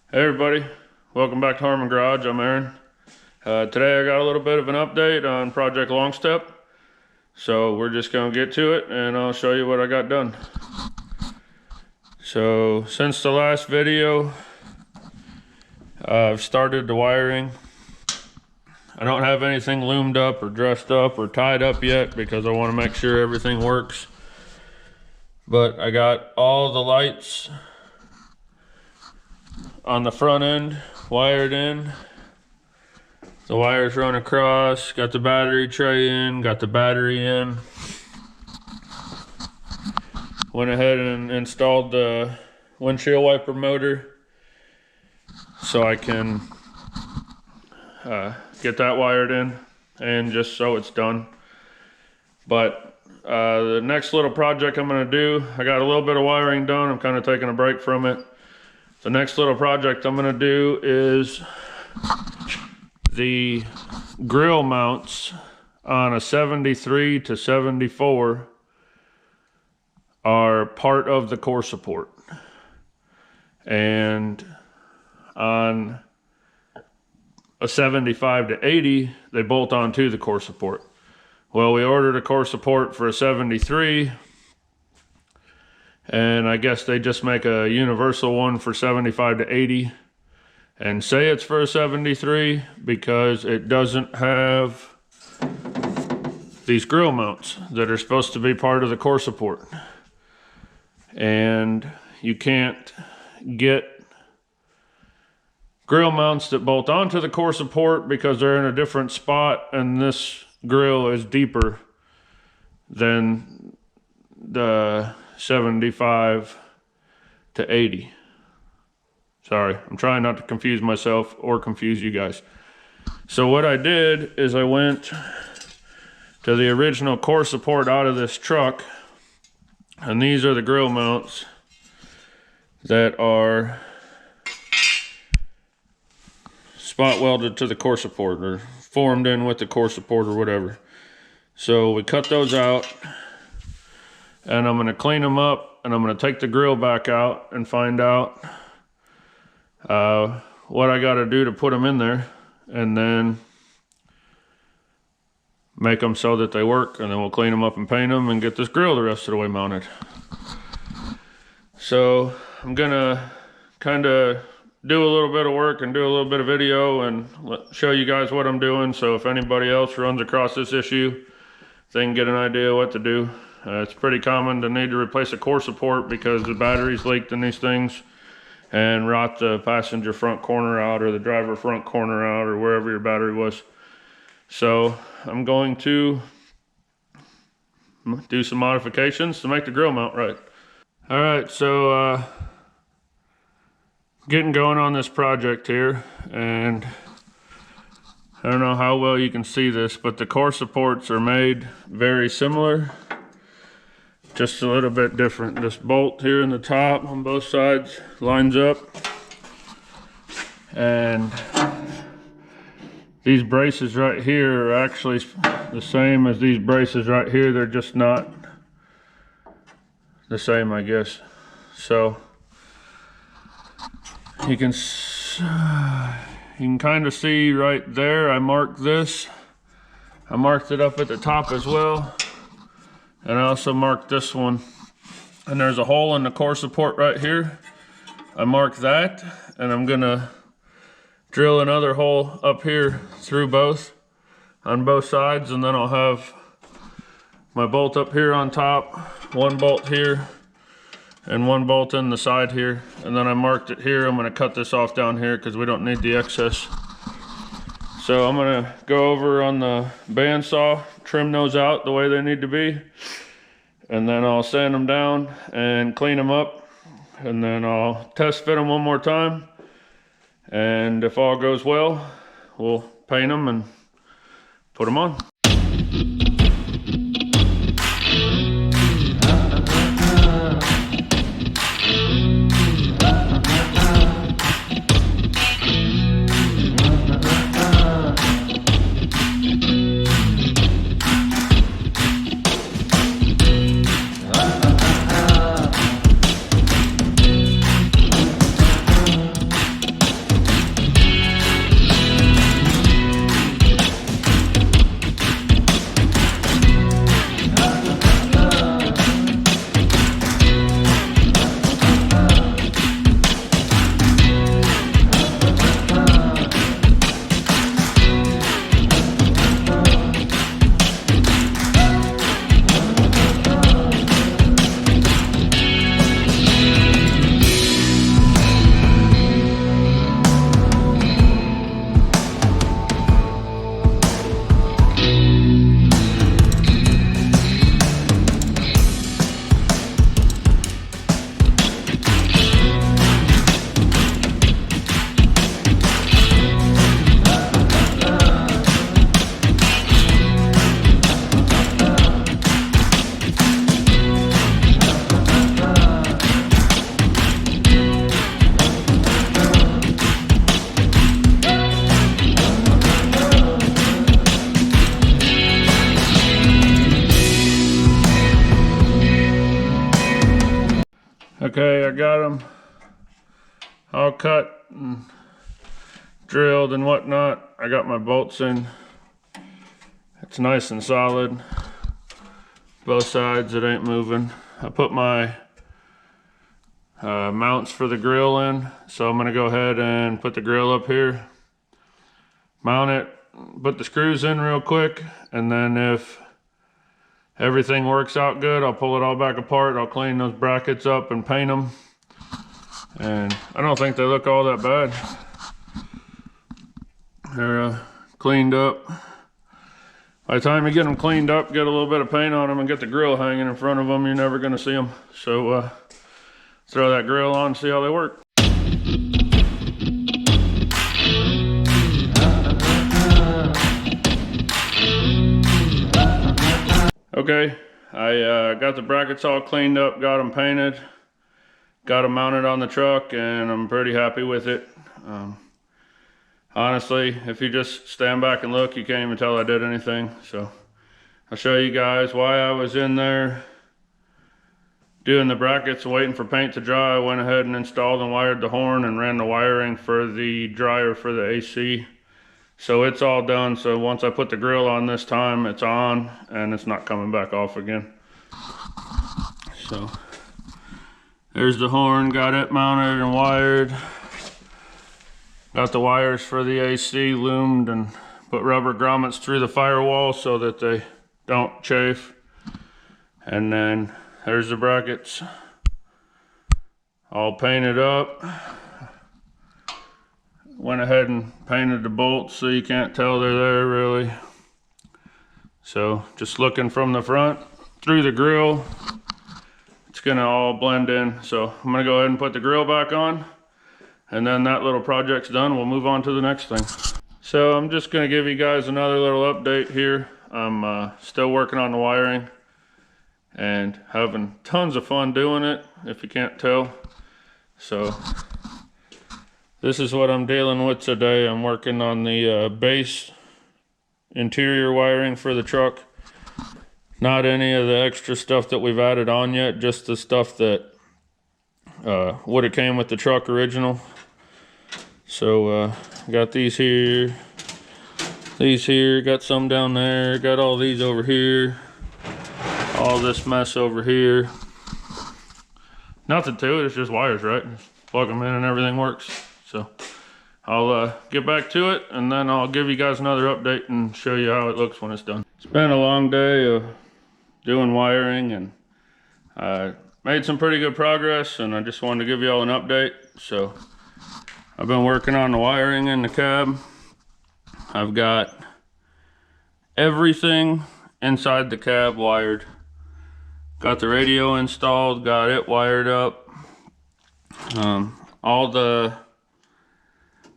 Hey everybody, welcome back to Harmon Garage. I'm Aaron. Today I got a little bit of an update on Project Longstep. So we're just going to get to it and I'll show you what I got done. So since the last video, I've started the wiring. I don't have anything loomed up or dressed up or tied up yet because I want to make sure everything works. But I got all the lights on the front end wired in. The wires run across, got the battery tray in, got the battery in. Went ahead and installed the windshield wiper motor so I can get that wired in, and just so it's done. But the next little project I'm going to do, I got a little bit of wiring done. I'm kind of taking a break from it. The next little project I'm going to do is the grill mounts on a 73 to 74 are part of the core support. And on a 75 to 80, they bolt onto the core support. Well, we ordered a core support for a 73, and I guess they just make a universal one for 75 to 80 and say it's for a 73 because it doesn't have these grill mounts that are supposed to be part of the core support. And you can't get grill mounts that bolt onto the core support because they're in a different spot, and this grill is deeper than the 75 to 80. Sorry, I'm trying not to confuse myself or confuse you guys. So what I did is I went to the original core support out of this truck, and these are the grill mounts that are spot welded to the core support or formed in with the core support or whatever. So we cut those out, and I'm going to clean them up, and I'm going to take the grill back out and find out what I got to do to put them in there, and then make them so that they work, and then we'll clean them up and paint them and get this grill the rest of the way mounted. So I'm gonna kind of do a little bit of work and do a little bit of video and show you guys what I'm doing, so if anybody else runs across this issue, they can get an idea what to do. It's pretty common to need to replace a core support because the batteries leaked in these things and rot the passenger front corner out or the driver front corner out or wherever your battery was. So I'm going to do some modifications to make the grill mount right. All right, so getting going on this project here, and I don't know how well you can see this, but the core supports are made very similar, just a little bit different. This bolt here in the top on both sides lines up, and these braces right here are actually the same as these braces right here. They're just not the same, I guess. So you can kind of see right there, I marked this. I marked it up at the top as well. And I also marked this one. And there's a hole in the core support right here. I marked that, and I'm gonna drill another hole up here through both, on both sides, and then I'll have my bolt up here on top, one bolt here, and one bolt in the side here. And then I marked it here. I'm gonna cut this off down here because we don't need the excess. So I'm gonna go over on the bandsaw, trim those out the way they need to be, and then I'll sand them down and clean them up, and then I'll test fit them one more time, and if all goes well, we'll paint them and put them on. Okay, I got them all cut and drilled and whatnot. I got my bolts in. It's nice and solid. Both sides, it ain't moving. I put my mounts for the grill in, so I'm gonna go ahead and put the grill up here, mount it, put the screws in real quick, and then if everything works out good, I'll pull it all back apart. I'll clean those brackets up and paint them, and I don't think they look all that bad. They're cleaned up. By the time you get them cleaned up, get a little bit of paint on them, and get the grill hanging in front of them, you're never gonna see them. So throw that grill on, see how they work. Okay, I got the brackets all cleaned up, got them painted, got them mounted on the truck, and I'm pretty happy with it. Honestly, if you just stand back and look, you can't even tell I did anything. So I'll show you guys why I was in there doing the brackets and waiting for paint to dry. I went ahead and installed and wired the horn and ran the wiring for the dryer for the AC. So it's all done. So once I put the grill on this time, it's on and it's not coming back off again. So there's the horn, got it mounted and wired. Got the wires for the AC loomed and put rubber grommets through the firewall so that they don't chafe. And then there's the brackets all painted up. Went ahead and painted the bolts so you can't tell they're there really. So just looking from the front through the grill, it's gonna all blend in. So I'm gonna go ahead and put the grill back on, and then that little project's done. We'll move on to the next thing. So I'm just gonna give you guys another little update here. I'm still working on the wiring and having tons of fun doing it, if you can't tell. So this is what I'm dealing with today. I'm working on the base interior wiring for the truck. Not any of the extra stuff that we've added on yet, just the stuff that would have came with the truck original. So got these here, got some down there, got all these over here, all this mess over here. Nothing to it, it's just wires, right? Just plug them in and everything works. So I'll get back to it, and then I'll give you guys another update and show you how it looks when it's done. It's been a long day of doing wiring, and I made some pretty good progress, and I just wanted to give you all an update. So I've been working on the wiring in the cab. I've got everything inside the cab wired. Got the radio installed, got it wired up. All the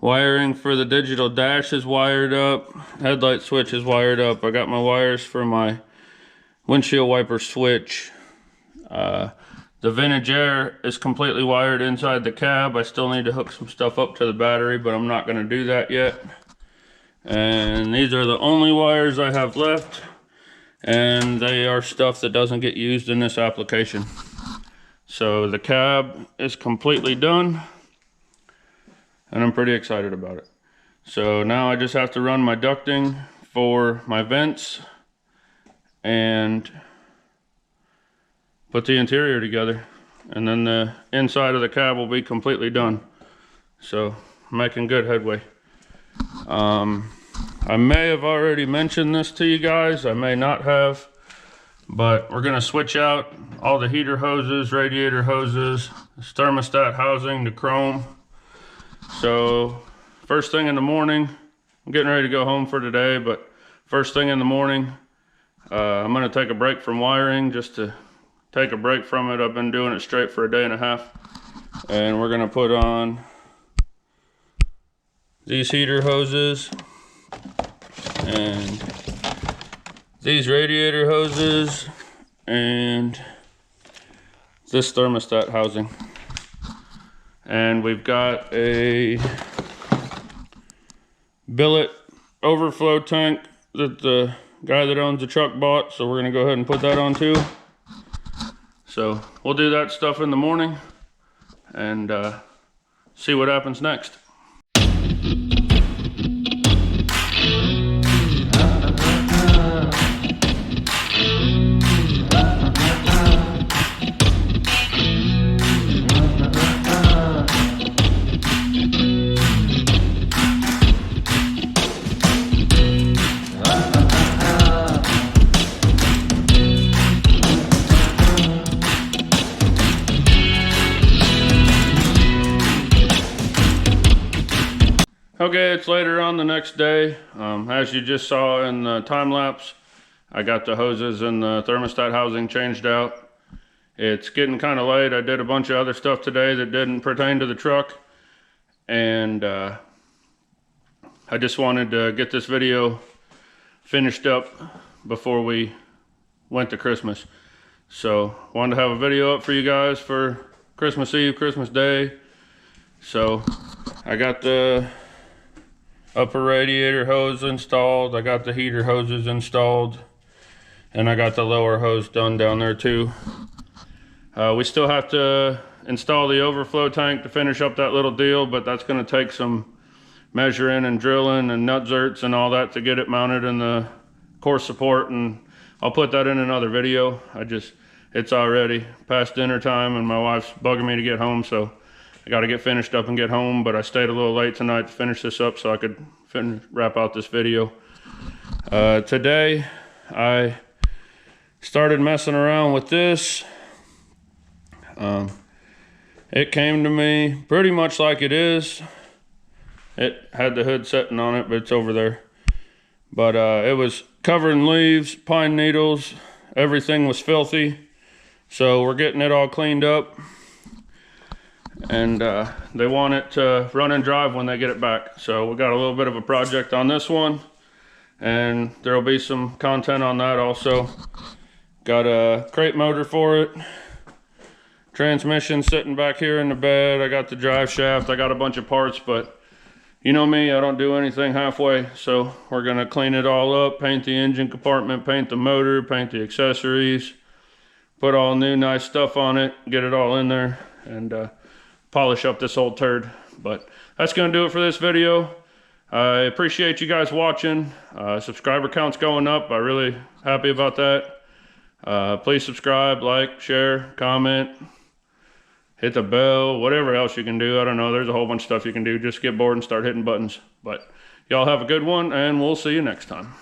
wiring for the digital dash is wired up. Headlight switch is wired up. I got my wires for my windshield wiper switch. The vintage air is completely wired inside the cab. I still need to hook some stuff up to the battery, but I'm not going to do that yet. And these are the only wires I have left, and they are stuff that doesn't get used in this application. So the cab is completely done, and I'm pretty excited about it. So now I just have to run my ducting for my vents and put the interior together, and then the inside of the cab will be completely done. So I'm making good headway. I may have already mentioned this to you guys, I may not have, but we're gonna switch out all the heater hoses, radiator hoses, this thermostat housing, the chrome. So first thing in the morning, I'm getting ready to go home for today, but first thing in the morning, I'm gonna take a break from wiring just to take a break from it. I've been doing it straight for a day and a half, and we're gonna put on these heater hoses and these radiator hoses and this thermostat housing. And we've got a billet overflow tank that the guy that owns the truck bought, so we're gonna go ahead and put that on too. So we'll do that stuff in the morning. and see what happens next. Okay, it's later on the next day. As you just saw in the time lapse, I got the hoses and the thermostat housing changed out. It's getting kind of late. I did a bunch of other stuff today that didn't pertain to the truck, and I just wanted to get this video finished up before we went to Christmas. So wanted to have a video up for you guys for Christmas Eve, Christmas Day. So I got the upper radiator hose installed, I got the heater hoses installed, and I got the lower hose done down there too. We still have to install the overflow tank to finish up that little deal, but that's going to take some measuring and drilling and nut zerts and all that to get it mounted in the core support, and I'll put that in another video. It's already past dinner time and my wife's bugging me to get home, so I got to get finished up and get home, but I stayed a little late tonight to finish this up so I could wrap out this video. Today, I started messing around with this. It came to me pretty much like it is. It had the hood sitting on it, but it's over there. But it was covered in leaves, pine needles, everything was filthy. So we're getting it all cleaned up. And they want it to run and drive when they get it back. So we got a little bit of a project on this one, and there'll be some content on that also. Got a crate motor for it, transmission sitting back here in the bed. I got the drive shaft, I got a bunch of parts, but you know me, I don't do anything halfway. So we're gonna clean it all up, paint the engine compartment, paint the motor, paint the accessories, put all new nice stuff on it, get it all in there, and polish up this old turd. But that's gonna do it for this video. I appreciate you guys watching. Subscriber count's going up. I'm really happy about that. Please subscribe, like, share, comment, hit the bell, whatever else you can do. I don't know, there's a whole bunch of stuff you can do. Just get bored and start hitting buttons. But y'all have a good one, and we'll see you next time.